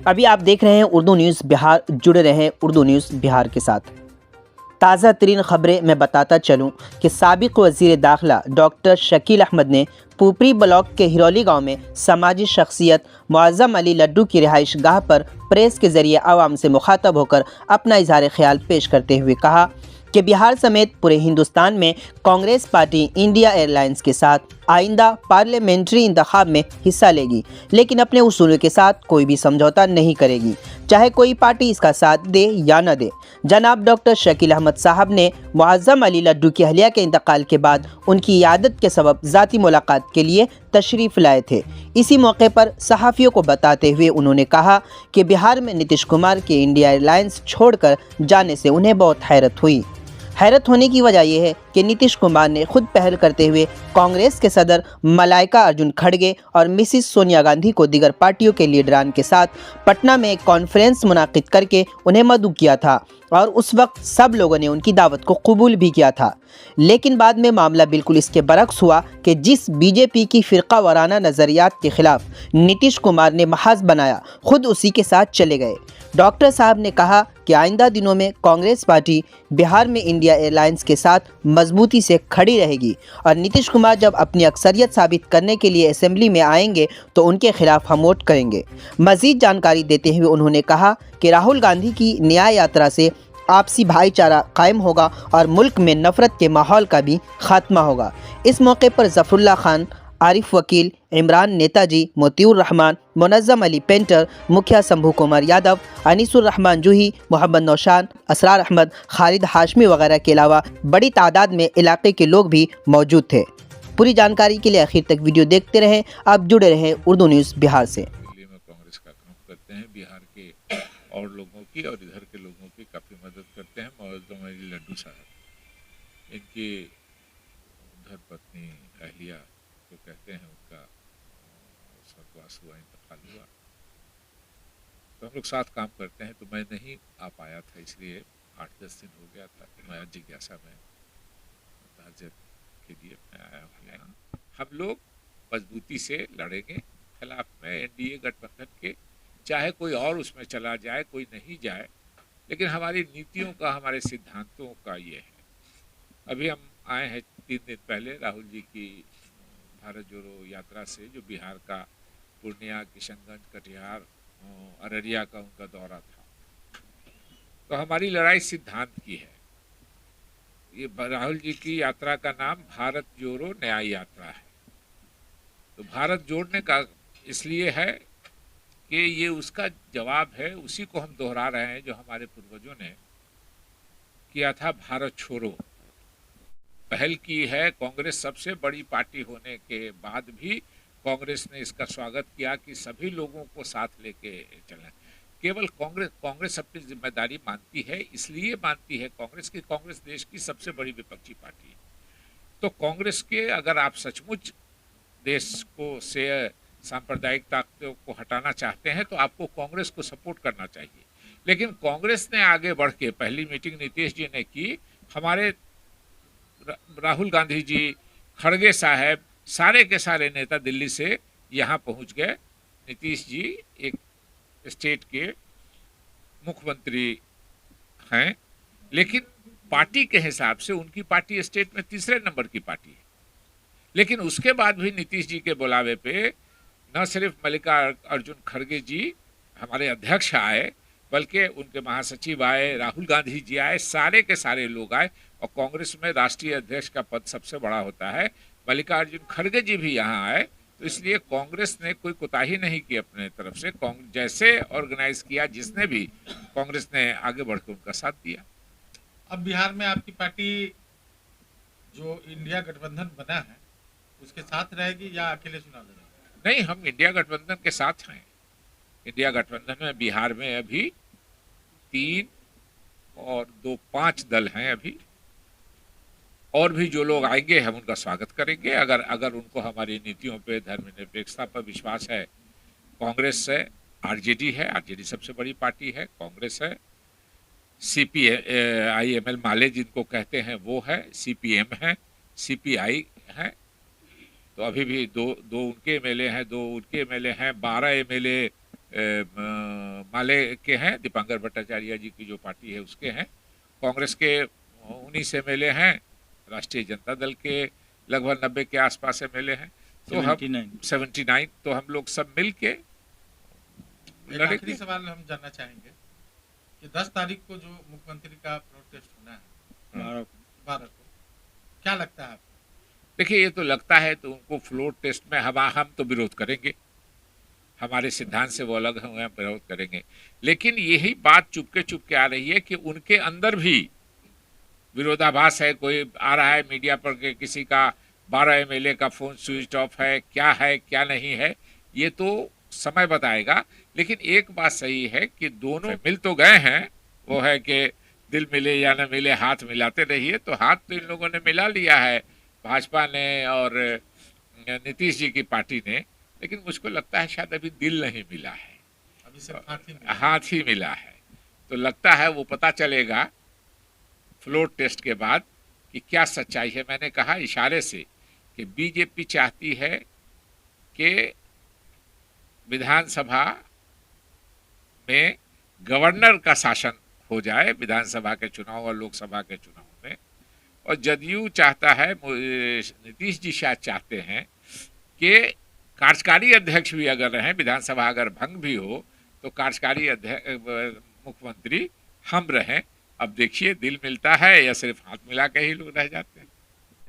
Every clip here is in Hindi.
अभी आप देख रहे हैं उर्दू न्यूज़ बिहार। जुड़े रहें उर्दू न्यूज़ बिहार के साथ। ताज़ा तरीन खबरें मैं बताता चलूं कि साबिक वज़ीर दाखिला डॉक्टर शकील अहमद ने पुपरी ब्लॉक के हिरौली गांव में समाजी शख्सियत मुअज़्ज़म अली लड्डू की रिहाइश गाह पर प्रेस के ज़रिए आवाम से मुखातब होकर अपना इजहार ख्याल पेश करते हुए कहा कि बिहार समेत पूरे हिंदुस्तान में कांग्रेस पार्टी इंडिया एयरलाइंस के साथ आइंदा पार्लियामेंट्री इंतखाब में हिस्सा लेगी, लेकिन अपने उसूलों के साथ कोई भी समझौता नहीं करेगी, चाहे कोई पार्टी इसका साथ दे या न दे। जनाब डॉक्टर शकील अहमद साहब ने मुअज़्ज़म अली लड्डू की अहलिया के इंतकाल के बाद उनकी यादत के सबब ज़ाती मुलाकात के लिए तशरीफ़ लाए थे। इसी मौके पर सहाफ़ियों को बताते हुए उन्होंने कहा कि बिहार में नीतीश कुमार के इंडिया एयरलाइंस छोड़कर जाने से उन्हें बहुत हैरत हुई। हैरत होने की वजह यह है कि नीतीश कुमार ने खुद पहल करते हुए कांग्रेस के सदर मलाइका अर्जुन खड़गे और मिसिस सोनिया गांधी को दीगर पार्टियों के लीडरान के साथ पटना में एक कॉन्फ्रेंस मुनाकिद करके उन्हें मदऊ किया था और उस वक्त सब लोगों ने उनकी दावत को कबूल भी किया था। लेकिन बाद में मामला बिल्कुल इसके बरक्स हुआ कि जिस बीजेपी की फ़िरका वाराना नज़रियात के ख़िलाफ़ नीतीश कुमार ने महाज बनाया, खुद उसी के साथ चले गए। डॉक्टर साहब ने कहा कि आइंदा दिनों में कांग्रेस पार्टी बिहार में इंडिया एयरलाइंस के साथ मजबूती से खड़ी रहेगी और नीतीश कुमार जब अपनी अक्सरियत साबित करने के लिए असेंबली में आएंगे तो उनके खिलाफ हम वोट करेंगे। मजीद जानकारी देते हुए उन्होंने कहा कि राहुल गांधी की न्याय यात्रा से आपसी भाईचारा कायम होगा और मुल्क में नफरत के माहौल का भी खात्मा होगा। इस मौके पर ज़फ़रुल्लाह खान, आरिफ वकील, इमरान नेताजी, मोतिउर रहमान, मुनज़्ज़म अली पेंटर, मुखिया शंभू कुमार यादव, अनीसुर रहमान जूही, मोहम्मद नौशान, असरार अहमद, खालिद हाशमी वगैरह के अलावा बड़ी तादाद में इलाके के लोग भी मौजूद थे। पूरी जानकारी के लिए आखिर तक वीडियो देखते रहें। आप जुड़े रहें उर्दू न्यूज़ बिहार से। दिल्ली में कांग्रेस का काम करते हैं, बिहार के और लोगों की और इधर के लोगों की काफ़ी मदद करते हैं। मुअज़्ज़म अली लड्डू साहब, इनकी धर्मपत्नी अहलिया जो कहते हैं उनका स्वर्गवास हुआ, इंतकाल हुआ, तो हम लोग साथ काम करते हैं। तो मैं नहीं आ पाया था, इसलिए 8-10 दिन हो गया था। तो मैं आज जिज्ञासा में ताज़ियत के लिए मैं आया हूँ यहाँ। हम लोग मजबूती से लड़ेंगे खिलाफ में एनडीए गठबंधन के, चाहे कोई और उसमें चला जाए, कोई नहीं जाए, लेकिन हमारी नीतियों का, हमारे सिद्धांतों का ये है। अभी हम आए हैं 3 दिन पहले राहुल जी की भारत जोड़ो यात्रा से, जो बिहार का पूर्णिया, किशनगंज, कटिहार, अररिया का उनका दौरा था। तो हमारी लड़ाई सिद्धांत की है। ये राहुल जी की यात्रा का नाम भारत जोड़ो न्याय यात्रा है। तो भारत जोड़ने का इसलिए है कि ये उसका जवाब है, उसी को हम दोहरा रहे हैं जो हमारे पूर्वजों ने किया था। भारत छोड़ो पहल की है। कांग्रेस सबसे बड़ी पार्टी होने के बाद भी कांग्रेस ने इसका स्वागत किया कि सभी लोगों को साथ लेके चलें। केवल कांग्रेस अपनी जिम्मेदारी मानती है, इसलिए मानती है कांग्रेस की कांग्रेस देश की सबसे बड़ी विपक्षी पार्टी है। तो कांग्रेस के अगर आप सचमुच देश को से सांप्रदायिक ताकतों को हटाना चाहते हैं तो आपको कांग्रेस को सपोर्ट करना चाहिए। लेकिन कांग्रेस ने आगे बढ़ के, पहली मीटिंग नीतीश जी ने की, हमारे राहुल गांधी जी, खड़गे साहब, सारे के सारे नेता दिल्ली से यहाँ पहुँच गए। नीतीश जी एक स्टेट के मुख्यमंत्री हैं, लेकिन पार्टी के हिसाब से उनकी पार्टी स्टेट में तीसरे नंबर की पार्टी है। लेकिन उसके बाद भी नीतीश जी के बुलावे पे न सिर्फ मल्लिकार्जुन खड़गे जी हमारे अध्यक्ष आए, बल्कि उनके महासचिव आए, राहुल गांधी जी आए, सारे के सारे लोग आए। और कांग्रेस में राष्ट्रीय अध्यक्ष का पद सबसे बड़ा होता है, मल्लिकार्जुन खड़गे जी भी यहाँ आए। तो इसलिए कांग्रेस ने कोई कोताही नहीं की अपने तरफ से। जैसे ऑर्गेनाइज किया जिसने भी, कांग्रेस ने आगे बढ़कर उनका साथ दिया। अब बिहार में आपकी पार्टी जो इंडिया गठबंधन बना है उसके साथ रहेगी या अकेले चुनाव लड़ेगी? नहीं, हम इंडिया गठबंधन के साथ हैं। इंडिया गठबंधन में बिहार में अभी 3 और 2 5 दल हैं अभी, और भी जो लोग आएंगे हम उनका स्वागत करेंगे अगर उनको हमारी नीतियों पे, धर्मनिरपेक्षता पर विश्वास है। कांग्रेस है, आरजेडी है, आरजेडी सबसे बड़ी पार्टी है, कांग्रेस है, CPIML माले जिनको कहते हैं वो है, CPM है, CPI है। तो अभी भी दो उनके एमएलए हैं, 2 उनके एमएलए हैं, 12 एमएलए माले के हैं, दीपांकर भट्टाचार्य जी की जो पार्टी है उसके हैं, कांग्रेस के उन्हीं से मिले हैं, राष्ट्रीय जनता दल के लगभग 90 के आसपास से मिले हैं, तो हम 79, तो हम लोग सब मिल के एक आखिरी सवाल हम जानना चाहेंगे कि 10 तारीख को जो मुख्यमंत्री का प्रोटेस्ट होना है 12 को, क्या लगता है आपको? देखिए, ये तो लगता है तो उनको फ्लोर टेस्ट में हम तो विरोध करेंगे, हमारे सिद्धांत से वो अलग हुए, विरोध करेंगे, लेकिन यही बात चुपके आ रही है कि उनके अंदर भी विरोधाभास है। कोई आ रहा है मीडिया पर कि किसी का 12 एमएलए का फोन स्विच ऑफ है क्या नहीं है, ये तो समय बताएगा। लेकिन एक बात सही है कि दोनों मिल तो गए हैं, वो है कि दिल मिले या न मिले हाथ मिलाते रहिए, तो हाथ तो इन लोगों ने मिला लिया है, भाजपा ने और नीतीश जी की पार्टी ने, लेकिन मुझको लगता है शायद अभी दिल नहीं मिला है, अभी सिर्फ हाथ ही मिला है। तो लगता है वो पता चलेगा फ्लोर टेस्ट के बाद कि क्या सच्चाई है। मैंने कहा इशारे से कि बीजेपी चाहती है कि विधानसभा में गवर्नर का शासन हो जाए, विधानसभा के चुनाव और लोकसभा के चुनाव में, और जदयू चाहता है, नीतीश जी शायद चाहते हैं कि कार्यकारी अध्यक्ष भी अगर रहें, विधानसभा अगर भंग भी हो तो कार्यकारी मुख्यमंत्री हम रहें। अब देखिए दिल मिलता है या सिर्फ हाथ मिला के ही लोग रह जाते हैं।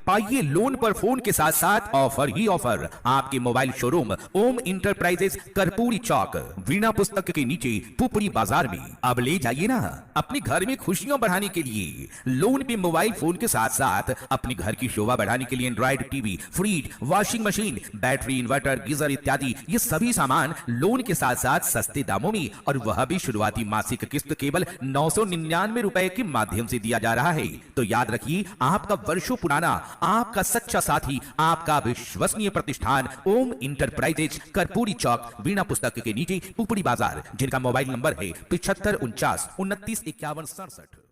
पाइए लोन पर फोन के साथ साथ ऑफर ही ऑफर। आपके मोबाइल शोरूम ओम इंटरप्राइजेस कर्पूरी चौक वीणा पुस्तक के नीचे पुपड़ी बाजार में। अब ले जाइए ना अपने घर में खुशियां बढ़ाने के लिए। लोन पे मोबाइल फोन के साथ साथ अपने घर की शोभा बढ़ाने के लिए Android TV, fridge, washing machine, battery, inverter, geyser इत्यादि ये सभी सामान लोन के साथ साथ सस्ते दामों में, और वह भी शुरुआती मासिक किस्त केवल 999 रुपए के माध्यम से दिया जा रहा है। तो याद रखिए, आपका वर्षों पुराना, आपका सच्चा साथी, आपका विश्वसनीय प्रतिष्ठान ओम इंटरप्राइजेज कर्पूरी चौक वीणा पुस्तक के नीचे पुपड़ी बाजार, जिनका मोबाइल नंबर है 7549 29 51 67।